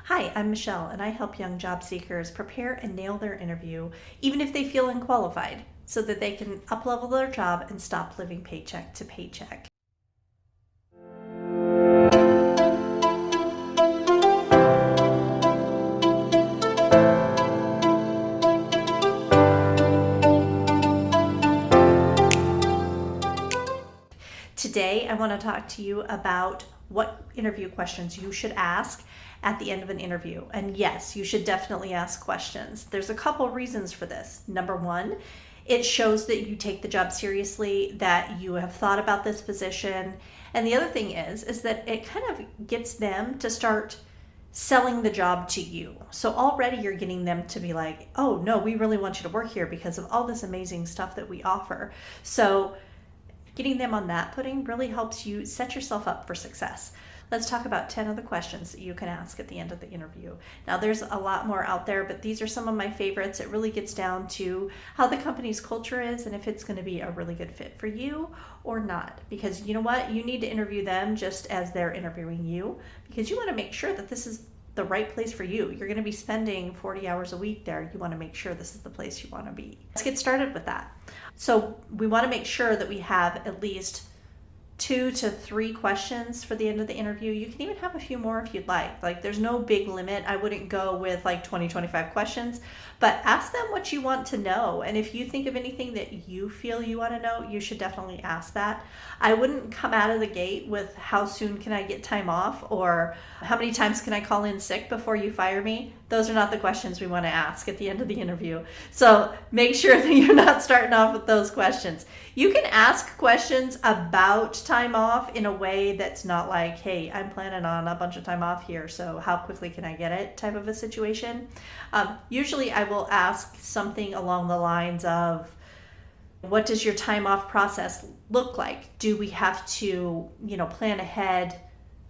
Hi, I'm Michelle, and I help young job seekers prepare and nail their interview, even if they feel unqualified, so that they can uplevel their job and stop living paycheck to paycheck. Today, I want to talk to you about what interview questions you should ask at the end of an interview. And yes, you should definitely ask questions. There's a couple reasons for this. Number one, it shows that you take the job seriously, that you have thought about this position. And the other thing is that it kind of gets them to start selling the job to you. So already you're getting them to be like, oh no, we really want you to work here because of all this amazing stuff that we offer. So getting them on that footing really helps you set yourself up for success. Let's talk about 10 of the questions that you can ask at the end of the interview. Now, there's a lot more out there, but these are some of my favorites. It really gets down to how the company's culture is and if it's going to be a really good fit for you or not. Because you know what? You need to interview them just as they're interviewing you, because you want to make sure that this is the right place for you. You're going to be spending 40 hours a week there. You want to make sure this is the place you want to be. Let's get started with that. So we want to make sure that we have at least 2 to 3 questions for the end of the interview. You can even have a few more if you'd like. Like, there's no big limit. I wouldn't go with like 25 questions, but ask them what you want to know. And if you think of anything that you feel you want to know, you should definitely ask that. I wouldn't come out of the gate with how soon can I get time off or how many times can I call in sick before you fire me. Those are not the questions we want to ask at the end of the interview. So make sure that you're not starting off with those questions. You can ask questions about time off in a way that's not like, hey, I'm planning on a bunch of time off here, so how quickly can I get it type of a situation. Usually I will ask something along the lines of, what does your time off process look like? Do we have to, plan ahead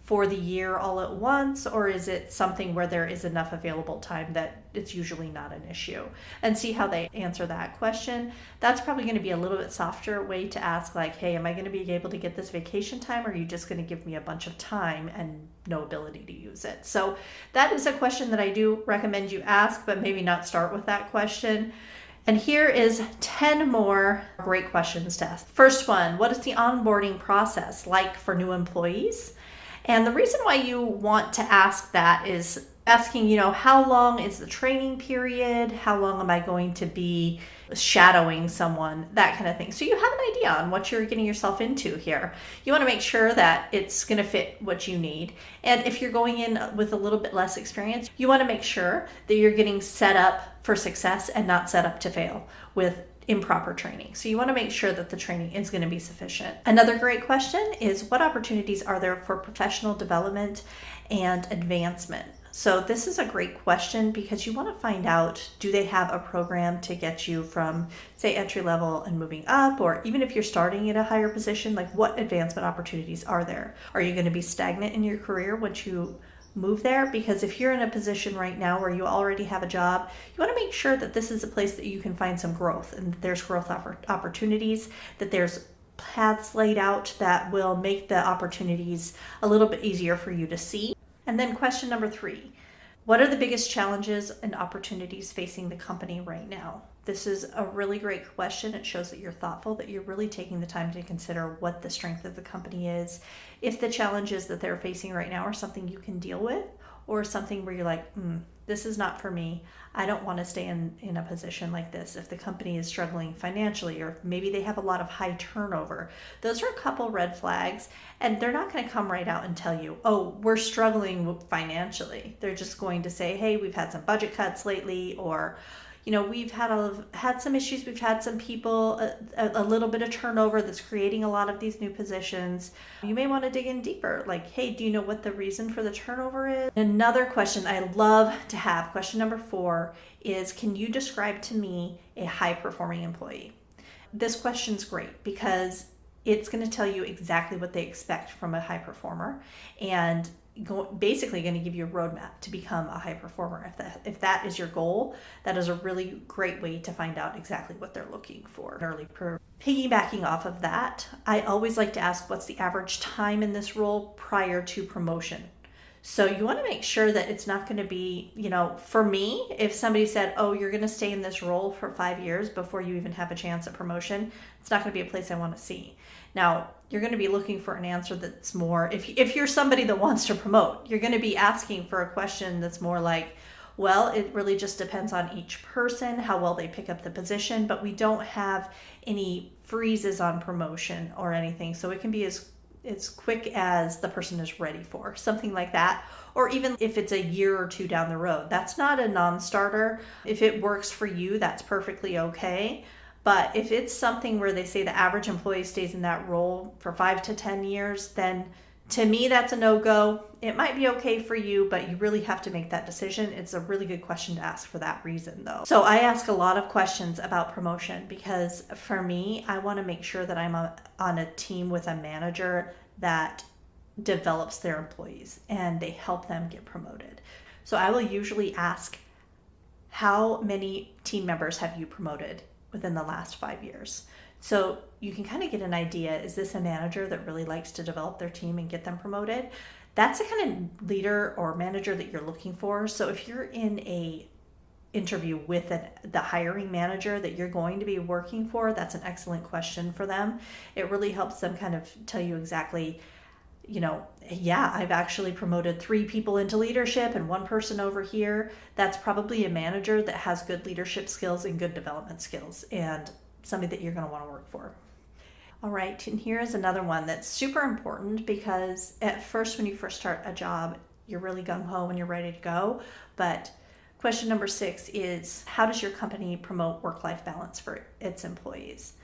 for the year all at once, or is it something where there is enough available time that it's usually not an issue? And see how they answer that question. That's probably going to be a little bit softer way to ask, like, hey, am I going to be able to get this vacation time, or are you just going to give me a bunch of time and no ability to use it? So that is a question that I do recommend you ask, but maybe not start with that question. And here is 10 more great questions to ask. First one, what is the onboarding process like for new employees? And the reason why you want to ask that is asking, how long is the training period? How long am I going to be shadowing someone? That kind of thing. So you have an idea on what you're getting yourself into here. You want to make sure that it's going to fit what you need. And if you're going in with a little bit less experience, you want to make sure that you're getting set up for success and not set up to fail with improper training. So you want to make sure that the training is going to be sufficient. Another great question is, what opportunities are there for professional development and advancement? So this is a great question because you want to find out, do they have a program to get you from, say, entry level and moving up, or even if you're starting at a higher position, like what advancement opportunities are there? Are you going to be stagnant in your career once you move there? Because if you're in a position right now where you already have a job, you want to make sure that this is a place that you can find some growth, and that there's growth opportunities, that there's paths laid out that will make the opportunities a little bit easier for you to see. And then question number 3, what are the biggest challenges and opportunities facing the company right now? This is a really great question. It shows that you're thoughtful, that you're really taking the time to consider what the strength of the company is. If the challenges that they're facing right now are something you can deal with, or something where you're like, this is not for me. I don't want to stay in a position like this. If the company is struggling financially, or maybe they have a lot of high turnover, those are a couple red flags, and they're not going to come right out and tell you, oh, we're struggling financially. They're just going to say, hey, we've had some budget cuts lately, or we've had some issues. We've had some people, a little bit of turnover that's creating a lot of these new positions. You may want to dig in deeper. Like, hey, do you know what the reason for the turnover is? Another question I love to have, question number 4, is, can you describe to me a high-performing employee? This question's great because it's going to tell you exactly what they expect from a high performer, and basically going to give you a roadmap to become a high performer. If that is your goal, that is a really great way to find out exactly what they're looking for. Piggybacking off of that, I always like to ask, what's the average time in this role prior to promotion? So you want to make sure that it's not going to be, for me, if somebody said, oh, you're going to stay in this role for 5 years before you even have a chance at promotion, it's not going to be a place I want to see. Now, you're going to be looking for an answer that's more, if you're somebody that wants to promote, you're going to be asking for a question that's more like, well, it really just depends on each person, how well they pick up the position, but we don't have any freezes on promotion or anything. So it can be as quick as the person is ready for, something like that. Or even if it's a year or two down the road, that's not a non-starter. If it works for you, that's perfectly okay. But if it's something where they say the average employee stays in that role for 5 to 10 years, then to me, that's a no-go. It might be okay for you, but you really have to make that decision. It's a really good question to ask for that reason, though. So I ask a lot of questions about promotion because for me, I want to make sure that I'm on a team with a manager that develops their employees and they help them get promoted. So I will usually ask, how many team members have you promoted within the last 5 years? So you can kind of get an idea, is this a manager that really likes to develop their team and get them promoted? That's the kind of leader or manager that you're looking for. So if you're in a interview with the hiring manager that you're going to be working for, that's an excellent question for them. It really helps them kind of tell you exactly, yeah, I've actually promoted 3 people into leadership and 1 person over here. That's probably a manager that has good leadership skills and good development skills, and somebody that you're going to want to work for. All right, and here is another one that's super important because at first, when you first start a job, you're really gung-ho and you're ready to go. But question number 6 is, how does your company promote work-life balance for its employees?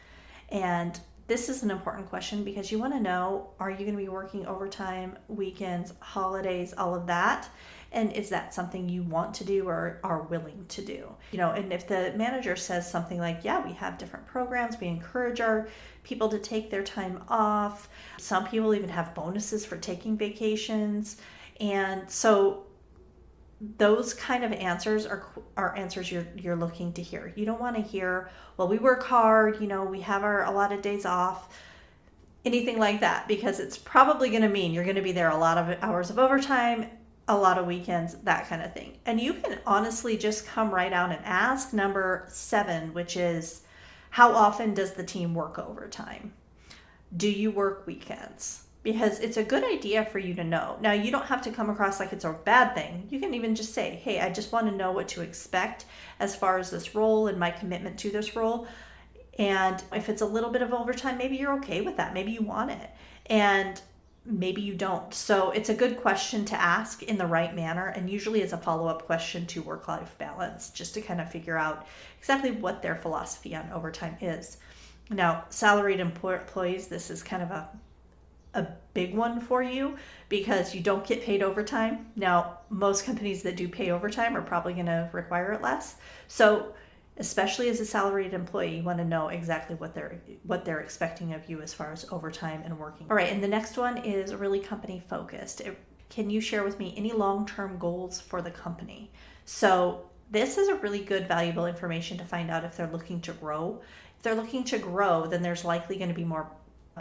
And this is an important question because you want to know, are you going to be working overtime, weekends, holidays, all of that? And is that something you want to do or are willing to do? And if the manager says something like, yeah, we have different programs, we encourage our people to take their time off. Some people even have bonuses for taking vacations. And so those kind of answers are answers you're looking to hear. You don't want to hear, well, we work hard, we have our allotted days off, anything like that, because it's probably going to mean you're going to be there a lot of hours of overtime, a lot of weekends, that kind of thing. And you can honestly just come right out and ask number 7, which is, how often does the team work overtime? Do you work weekends? Because it's a good idea for you to know. Now, you don't have to come across like it's a bad thing. You can even just say, hey, I just want to know what to expect as far as this role and my commitment to this role. And if it's a little bit of overtime, maybe you're okay with that. Maybe you want it. And maybe you don't. So it's a good question to ask in the right manner, and usually it's a follow-up question to work-life balance, just to kind of figure out exactly what their philosophy on overtime is. Now, salaried employees, this is kind of a big one for you because you don't get paid overtime. Now, most companies that do pay overtime are probably going to require it less. So especially as a salaried employee, you want to know exactly what they're expecting of you as far as overtime and working. All right, and the next one is really company focused. Can you share with me any long-term goals for the company? So this is a really good, valuable information to find out if they're looking to grow. If they're looking to grow, then there's likely going to be more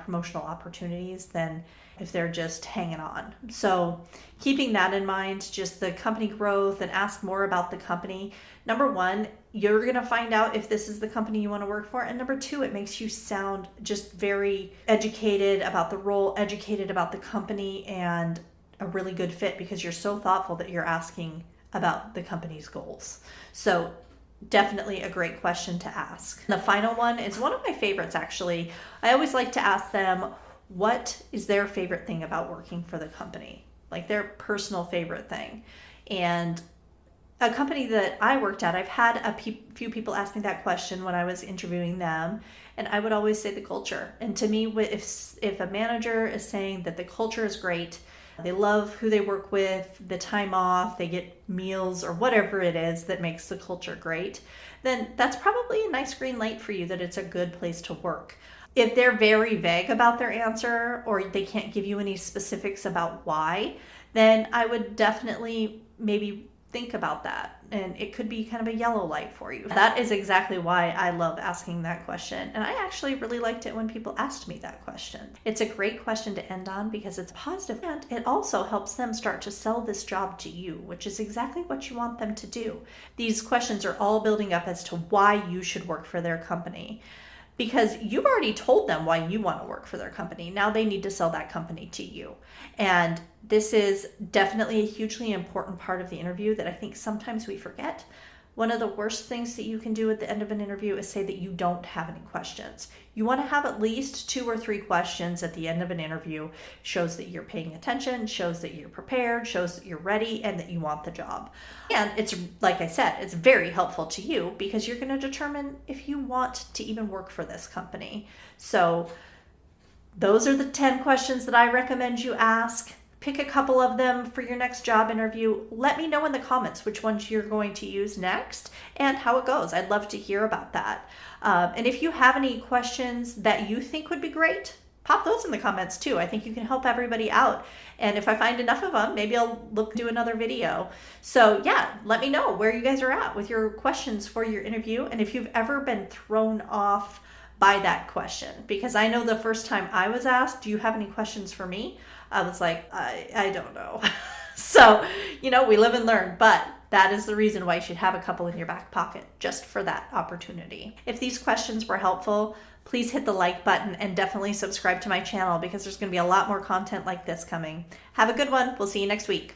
promotional opportunities than if they're just hanging on. So keeping that in mind, just the company growth, and ask more about the company. Number 1, you're going to find out if this is the company you want to work for. And number 2, it makes you sound just very educated about the role, educated about the company, and a really good fit because you're so thoughtful that you're asking about the company's goals. So definitely a great question to ask. The final one is one of my favorites, actually. I always like to ask them, what is their favorite thing about working for the company? Like their personal favorite thing. And a company that I worked at, I've had a few people ask me that question when I was interviewing them, and I would always say the culture. And to me, if a manager is saying that the culture is great, they love who they work with, the time off, they get meals or whatever it is that makes the culture great, then that's probably a nice green light for you that it's a good place to work. If they're very vague about their answer or they can't give you any specifics about why, then I would definitely maybe think about that. And it could be kind of a yellow light for you. That is exactly why I love asking that question. And I actually really liked it when people asked me that question. It's a great question to end on because it's positive, and it also helps them start to sell this job to you, which is exactly what you want them to do. These questions are all building up as to why you should work for their company, because you've already told them why you want to work for their company. Now they need to sell that company to you. And this is definitely a hugely important part of the interview that I think sometimes we forget. One of the worst things that you can do at the end of an interview is say that you don't have any questions. You want to have at least 2 or 3 questions at the end of an interview. Shows that you're paying attention, shows that you're prepared, shows that you're ready, and that you want the job. And it's, like I said, it's very helpful to you because you're going to determine if you want to even work for this company. So those are the 10 questions that I recommend you ask. Pick a couple of them for your next job interview. Let me know in the comments which ones you're going to use next and how it goes. I'd love to hear about that. And if you have any questions that you think would be great, pop those in the comments too. I think you can help everybody out. And if I find enough of them, maybe I'll do another video. So yeah, let me know where you guys are at with your questions for your interview. And if you've ever been thrown off by that question, because I know the first time I was asked, do you have any questions for me? I was like, I don't know. So, we live and learn, but that is the reason why you should have a couple in your back pocket just for that opportunity. If these questions were helpful, please hit the like button and definitely subscribe to my channel because there's going to be a lot more content like this coming. Have a good one. We'll see you next week.